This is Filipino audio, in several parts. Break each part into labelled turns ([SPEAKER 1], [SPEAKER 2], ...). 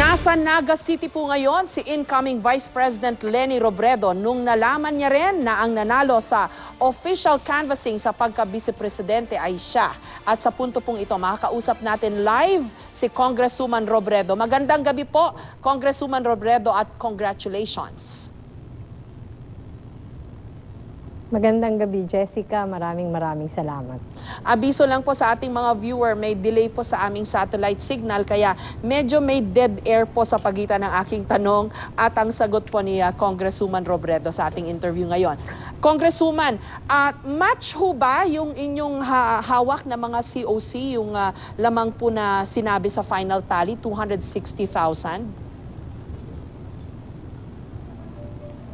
[SPEAKER 1] Nasa Naga City po ngayon si incoming Vice President Leni Robredo nung nalaman niya rin na ang nanalo sa official canvassing sa pagka-vice-presidente ay siya. At sa punto pong ito, makakausap natin live si Congresswoman Robredo. Magandang gabi po, Congresswoman Robredo, at congratulations.
[SPEAKER 2] Magandang gabi, Jessica. Maraming salamat.
[SPEAKER 1] Abiso lang po sa ating mga viewer, may delay po sa aming satellite signal kaya medyo may dead air po sa pagitan ng aking tanong at ang sagot po ni Congresswoman Robredo sa ating interview ngayon. Congresswoman, match ho ba yung inyong hawak na mga COC, yung lamang po na sinabi sa final tally, 260,000?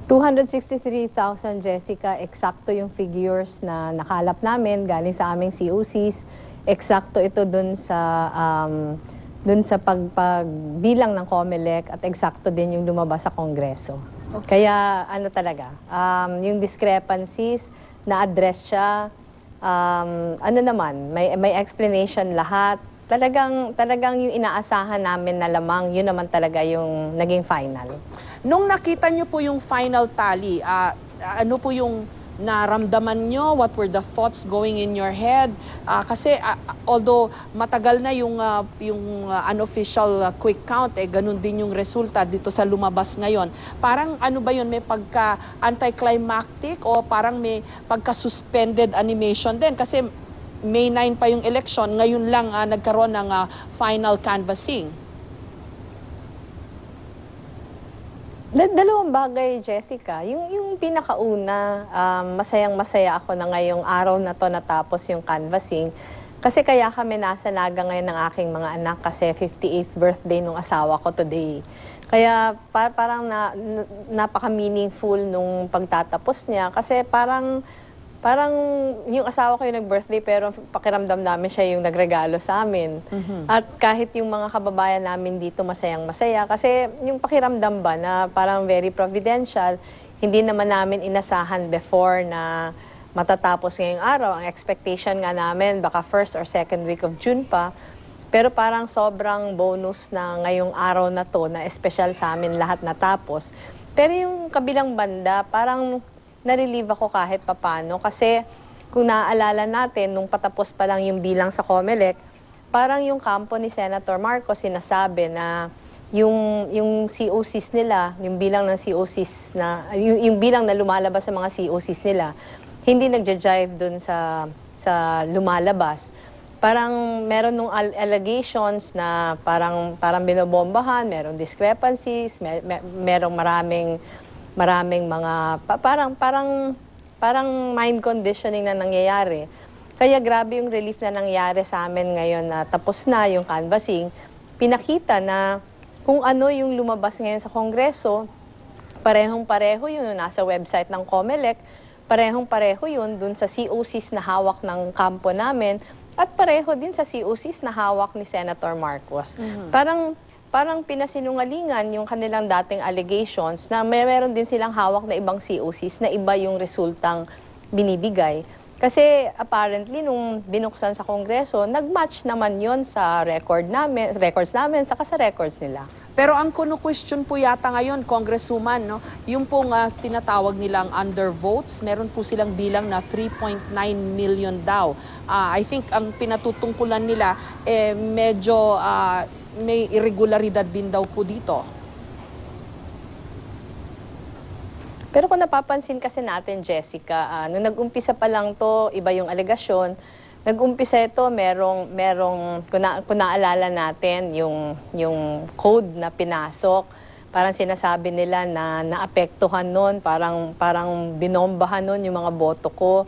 [SPEAKER 2] 263,000, Jessica, eksakto yung figures na nakalap namin galing sa aming COCs. Eksakto ito dun sa pagbilang ng COMELEC at eksakto din yung lumabas sa Kongreso. Okay. Kaya ano talaga, yung discrepancies, na-address siya, ano naman, may explanation lahat. Talagang yung inaasahan namin na lamang, yun naman talaga yung naging final.
[SPEAKER 1] Nung nakita nyo po yung final tally, ano po yung naramdaman nyo? What were the thoughts going in your head? Kasi although matagal na yung unofficial quick count, ganun din yung resulta dito sa lumabas ngayon. Parang ano ba yun? May pagka-anticlimactic o parang may pagka-suspended animation din? Kasi May 9 pa yung election, ngayon lang nagkaroon ng final canvassing.
[SPEAKER 2] Dalawang bagay, Jessica. Yung pinakauna, masayang-masaya ako na ngayong araw na to natapos yung canvassing. Kasi kaya kami nasa Naga ngayon ng aking mga anak kasi 58th birthday nung asawa ko today. Kaya parang napaka-meaningful nung pagtatapos niya kasi parang yung asawa ko yung nag-birthday pero pakiramdam namin siya yung nagregalo sa amin. At kahit yung mga kababayan namin dito masayang-masaya kasi yung pakiramdam ba na parang very providential, hindi naman namin inasahan before na matatapos ngayong araw. Ang expectation nga namin baka first or second week of June pa. Pero parang sobrang bonus na ngayong araw na to na espesyal sa amin lahat natapos. Pero yung kabilang banda, parang na-relieve ako kahit papano kasi kung naaalala natin, nung patapos pa lang yung bilang sa COMELEC, parang yung kampo ni Senator Marcos sinasabi na yung COCs nila, yung bilang ng COCs na, yung bilang na lumalabas sa mga COCs nila, hindi nagja-jive dun sa lumalabas. Parang meron nung allegations na parang binobombahan, merong discrepancies, merong maraming mga parang mind conditioning na nangyayari. Kaya grabe yung relief na nangyari sa amin ngayon na tapos na yung canvassing. Pinakita na kung ano yung lumabas ngayon sa Kongreso, parehong-pareho yun nasa website ng COMELEC, parehong-pareho yun dun sa COCs na hawak ng kampo namin at pareho din sa COCs na hawak ni Senator Marcos. Parang pinasinungalingan yung kanilang dating allegations na meron din silang hawak na ibang COCs na iba yung resultang binibigay. Kasi apparently nung binuksan sa Kongreso, nag-match naman yon sa records namin, saka sa records nila.
[SPEAKER 1] Pero ang kuno-question po yata ngayon, Congresswoman, no, yung pong tinatawag nilang undervotes, meron po silang bilang na 3.9 million daw. I think ang pinatutungkulan nila, medyo may irregularidad din daw po dito.
[SPEAKER 2] Pero kung napapansin kasi natin, Jessica, nung nag-umpisa pa lang to, iba yung alegasyon. Nag-umpisa ito, merong kung naalala natin, yung code na pinasok, parang sinasabi nila na naapektuhan nun, parang binombahan nun yung mga boto ko.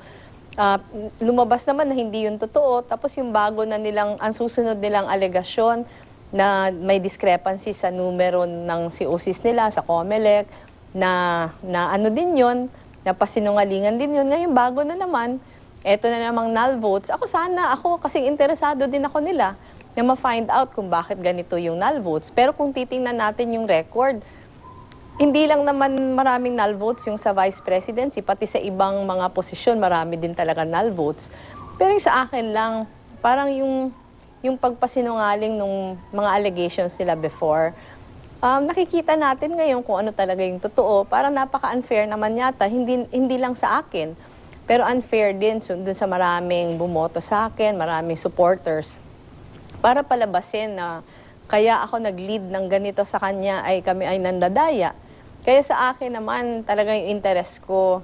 [SPEAKER 2] Lumabas naman na hindi yun totoo, tapos yung bago na ang susunod nilang alegasyon, na may discrepancy sa numero ng COCs nila, sa COMELEC, na ano din yun, na pasinungalingan din yun. Ngayon, bago na naman, eto na namang null votes. Ako kasing interesado din ako nila na ma-find out kung bakit ganito yung null votes. Pero kung titingnan natin yung record, hindi lang naman maraming null votes yung sa Vice Presidency, pati sa ibang mga posisyon, marami din talaga null votes. Pero yung sa akin lang, parang yung pagpasinungaling ng mga allegations nila before, nakikita natin ngayon kung ano talaga yung totoo. Parang napaka-unfair naman yata, hindi lang sa akin, pero unfair din dun sa maraming bumoto sa akin, maraming supporters, para palabasin na kaya ako nag-lead ng ganito sa kanya ay kami ay nandadaya. Kaya sa akin naman talaga yung interest ko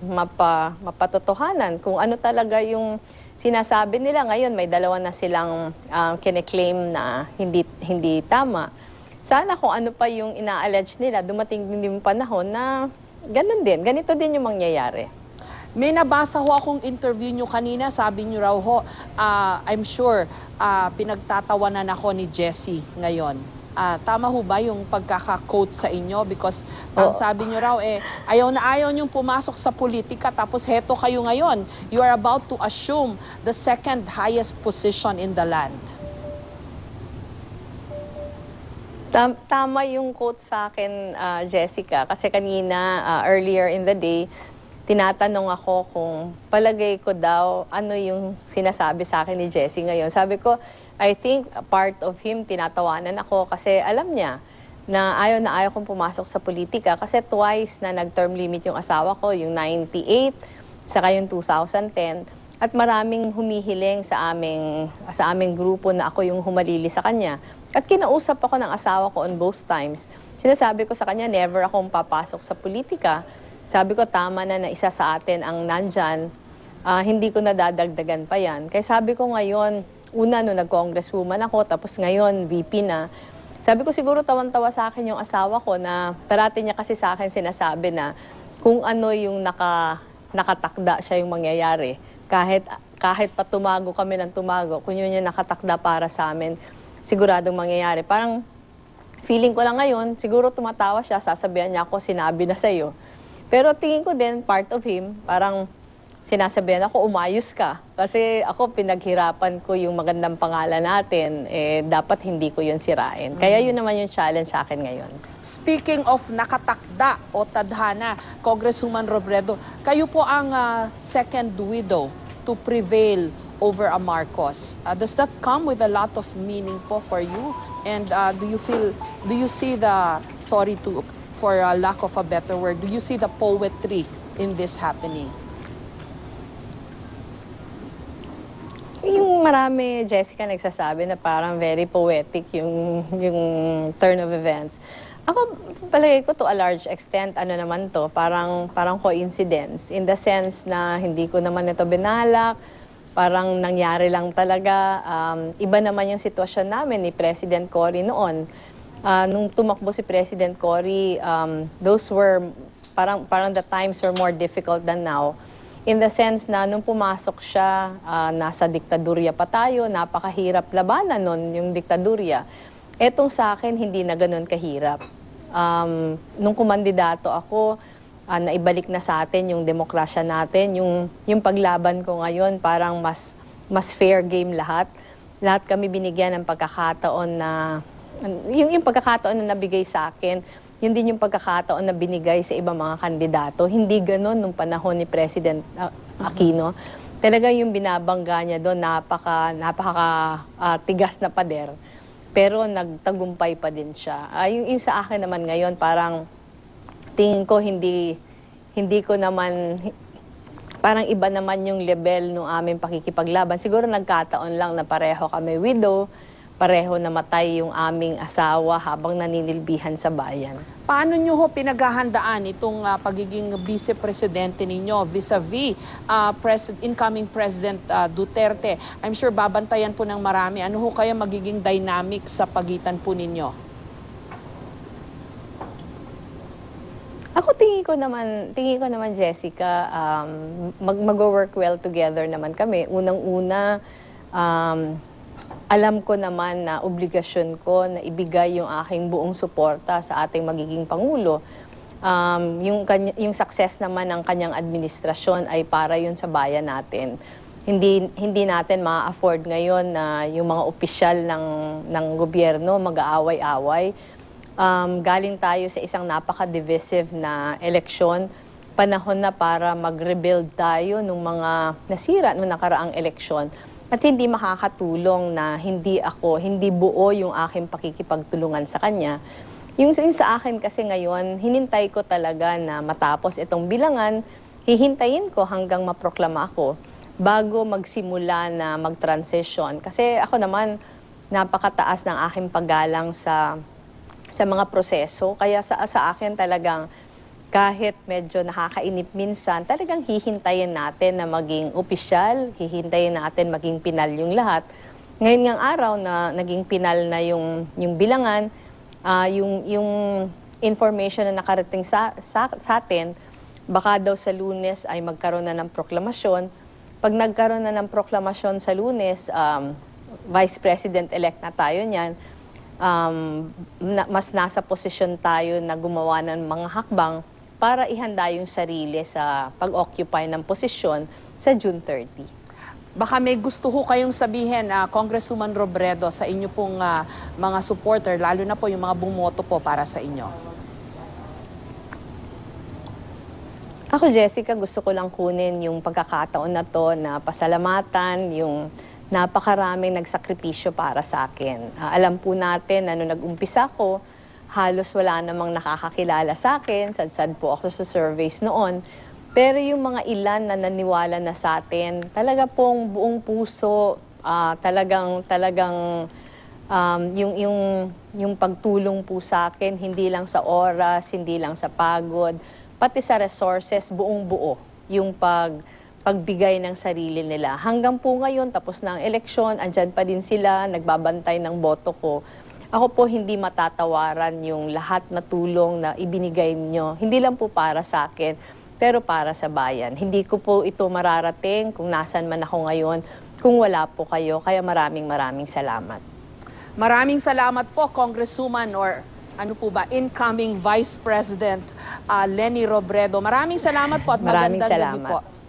[SPEAKER 2] mapatotohanan kung ano talaga yung sinasabi nila. Ngayon may dalawa na silang kine-claim na hindi tama. Sana kung ano pa yung ina-allege nila, dumating din yung panahon na ganun din, ganito din yung mangyayari.
[SPEAKER 1] May nabasa ho akong interview nyo kanina, sabi nyo raw ho, I'm sure pinagtatawanan ako ni Jessie ngayon. Tama ho ba yung pagkaka-quote sa inyo? Because ang sabi nyo raw, ayaw na ayaw nyong pumasok sa politika, tapos heto kayo ngayon. You are about to assume the second highest position in the land.
[SPEAKER 2] Tama yung quote sa akin, Jessica, kasi kanina, earlier in the day, tinatanong ako kung palagay ko daw ano yung sinasabi sa akin ni Jessie ngayon. Sabi ko, I think part of him tinatawanan ako kasi alam niya na ayaw kong pumasok sa politika kasi twice na nag-term limit yung asawa ko, yung 98, saka yung 2010. At maraming humihiling sa aming grupo na ako yung humalili sa kanya. At kinausap ako ng asawa ko on both times. Sinasabi ko sa kanya, never akong papasok sa politika. Sabi ko, tama na isa sa atin ang nandyan. Hindi ko nadadagdagan pa yan. Kaya sabi ko ngayon, una no nag-congresswoman ako, tapos ngayon VP na. Sabi ko siguro tawan-tawa sa akin yung asawa ko na parati niya kasi sa akin sinasabi na kung ano yung nakatakda siya yung mangyayari. Kahit pa tumago kami ng tumago, kung yun yung nakatakda para sa amin, siguradong mangyayari. Parang feeling ko lang ngayon, siguro tumatawa siya, sasabihan niya ako, sinabi na sa'yo. Pero tingin ko din, part of him, parang sinasabihan ako, umayos ka. Kasi ako, pinaghirapan ko yung magandang pangalan natin, dapat hindi ko yun sirain. Kaya yun naman yung challenge sa akin ngayon.
[SPEAKER 1] Speaking of nakatakda o tadhana, Congresswoman Robredo, kayo po ang second widow to prevail over a Marcos. Does that come with a lot of meaning po for you? And do you see the, for a lack of a better word, do you see the poetry in this happening?
[SPEAKER 2] Yung marami, Jessica, nagsasabi na parang very poetic yung turn of events. Ako, palagay ko to a large extent, ano naman to, parang coincidence. In the sense na hindi ko naman ito binalak, parang nangyari lang talaga. Iba naman yung sitwasyon namin ni President Cory noon. Nung tumakbo si President Cory, those were, parang the times were more difficult than now. In the sense na nung pumasok siya, nasa diktadurya pa tayo, napakahirap labanan nun yung diktadurya. Etong sa akin, hindi na ganun kahirap. Nung kumandidato ako, naibalik na sa atin yung demokrasya natin, yung paglaban ko ngayon, parang mas fair game lahat. Lahat kami binigyan ng pagkakataon na, yung pagkakataon na nabigay sa akin, yun din yung pagkakataon na binigay sa ibang mga kandidato. Hindi ganon nung panahon ni President Aquino. Talaga yung binabangga niya doon, napaka-tigas na pader. Pero nagtagumpay pa din siya. Yung sa akin naman ngayon, parang tingin ko hindi ko naman, parang iba naman yung level ng aming pakikipaglaban. Siguro nagkataon lang na pareho kami widow, pareho namatay yung aming asawa habang naninilbihan sa bayan.
[SPEAKER 1] Paano nyo ho pinaghahandaan itong pagiging vice-presidente ninyo vis-a-vis incoming President Duterte? I'm sure babantayan po ng marami. Ano ho kaya magiging dynamic sa pagitan po ninyo?
[SPEAKER 2] Ako tingin ko naman Jessica, mag-work well together naman kami. Unang-una, alam ko naman na obligasyon ko na ibigay yung aking buong suporta sa ating magiging Pangulo. Yung success naman ng kanyang administrasyon ay para yun sa bayan natin. Hindi natin ma-afford ngayon na yung mga opisyal ng gobyerno mag-aaway-away. Galing tayo sa isang napaka-divisive na eleksyon. Panahon na para mag-rebuild tayo ng mga nasira noong nakaraang eleksyon. At hindi makakatulong na hindi buo yung aking pakikipagtulungan sa kanya. Yung sa akin kasi ngayon, hinintay ko talaga na matapos itong bilangan, hihintayin ko hanggang maproklama ako bago magsimula na mag-transition. Kasi ako naman, napakataas ng aking paggalang sa mga proseso. Kaya sa akin talagang kahit medyo nakakainip minsan, talagang hihintayin natin na maging opisyal, hihintayin natin maging pinal yung lahat. Ngayon ngang araw na naging pinal na yung bilangan, yung information na nakarating sa atin, baka daw sa Lunes ay magkaroon na ng proklamasyon. Pag nagkaroon na ng proklamasyon sa Lunes, Vice President-elect na tayo niyan, mas nasa posisyon tayo na gumawa ng mga hakbang para ihanda yung sarili sa pag-occupy ng posisyon sa June 30.
[SPEAKER 1] Baka may gusto ho kayong sabihin, Congresswoman Robredo, sa inyo pong mga supporter, lalo na po yung mga bumoto po para sa inyo.
[SPEAKER 2] Ako, Jessica, gusto ko lang kunin yung pagkakataon na to na pasalamatan yung napakaraming nagsakripisyo para sa akin. Alam po natin na nung nag-umpisa ko, halos wala namang nakakakilala sa akin. Sad-sad po ako sa surveys noon. Pero yung mga ilan na naniwala na sa atin, talaga pong buong puso, talagang yung pagtulong po sa akin, hindi lang sa oras, hindi lang sa pagod, pati sa resources, buong buo yung pagbigay ng sarili nila. Hanggang po ngayon, tapos na ang eleksyon, andyan pa din sila, nagbabantay ng boto ko. Ako po hindi matatawaran yung lahat na tulong na ibinigay niyo. Hindi lang po para sa akin, pero para sa bayan. Hindi ko po ito mararating kung nasan man ako ngayon, kung wala po kayo. Kaya maraming salamat.
[SPEAKER 1] Maraming salamat po, Congresswoman or ano po ba, incoming Vice President Leni Robredo. Maraming salamat po at
[SPEAKER 2] Maraming
[SPEAKER 1] magandang gabi
[SPEAKER 2] salamat.
[SPEAKER 1] po.